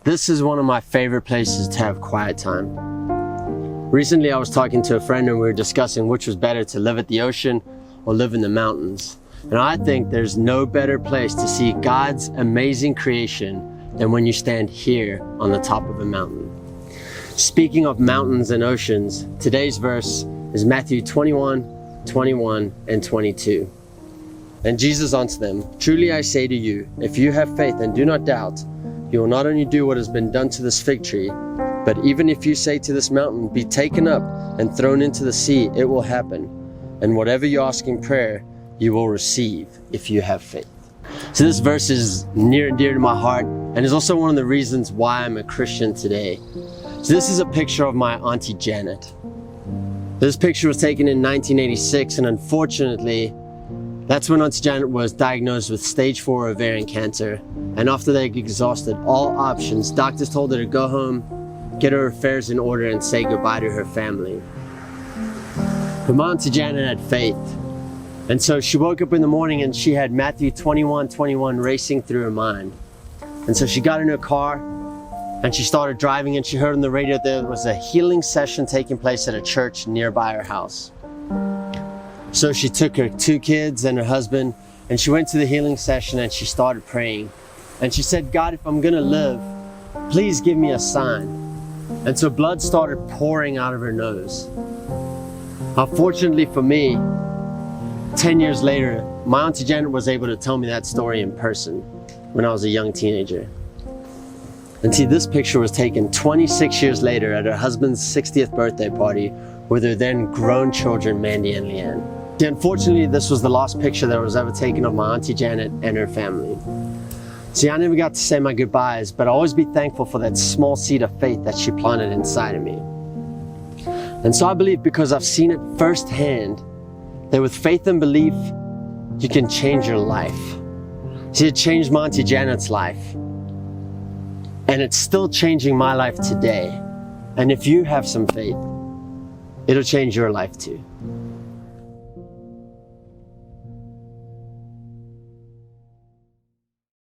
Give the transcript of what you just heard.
This is one of my favorite places to have quiet time. Recently, I was talking to a friend and we were discussing which was better, to live at the ocean or live in the mountains. And I think there's no better place to see God's amazing creation than when you stand here on the top of a mountain. Speaking of mountains and oceans, today's verse is Matthew 21, 21, and 22. And Jesus answered them, "Truly I say to you, if you have faith and do not doubt, you will not only do what has been done to this fig tree, but even if you say to this mountain, be taken up and thrown into the sea, it will happen. And whatever you ask in prayer, you will receive if you have faith." So this verse is near and dear to my heart, and is also one of the reasons why I'm a Christian today. So this is a picture of my Auntie Janet. This picture was taken in 1986, and unfortunately, that's when Auntie Janet was diagnosed with stage 4 ovarian cancer. And after they exhausted all options, doctors told her to go home, get her affairs in order, and say goodbye to her family. But my Auntie Janet had faith. And so she woke up in the morning and she had Matthew 21, 21 racing through her mind. And so she got in her car and she started driving, and she heard on the radio there was a healing session taking place at a church nearby her house. So she took her 2 kids and her husband, and she went to the healing session and she started praying. And she said, "God, if I'm gonna live, please give me a sign." And so blood started pouring out of her nose. Unfortunately for me, 10 years later, my Auntie Janet was able to tell me that story in person when I was a young teenager. And see, this picture was taken 26 years later at her husband's 60th birthday party with her then grown children, Mandy and Leanne. See, unfortunately, this was the last picture that was ever taken of my Auntie Janet and her family. See, I never got to say my goodbyes, but I'll always be thankful for that small seed of faith that she planted inside of me. And so I believe, because I've seen it firsthand, that with faith and belief, you can change your life. See, it changed my Auntie Janet's life. And it's still changing my life today. And if you have some faith, it'll change your life too.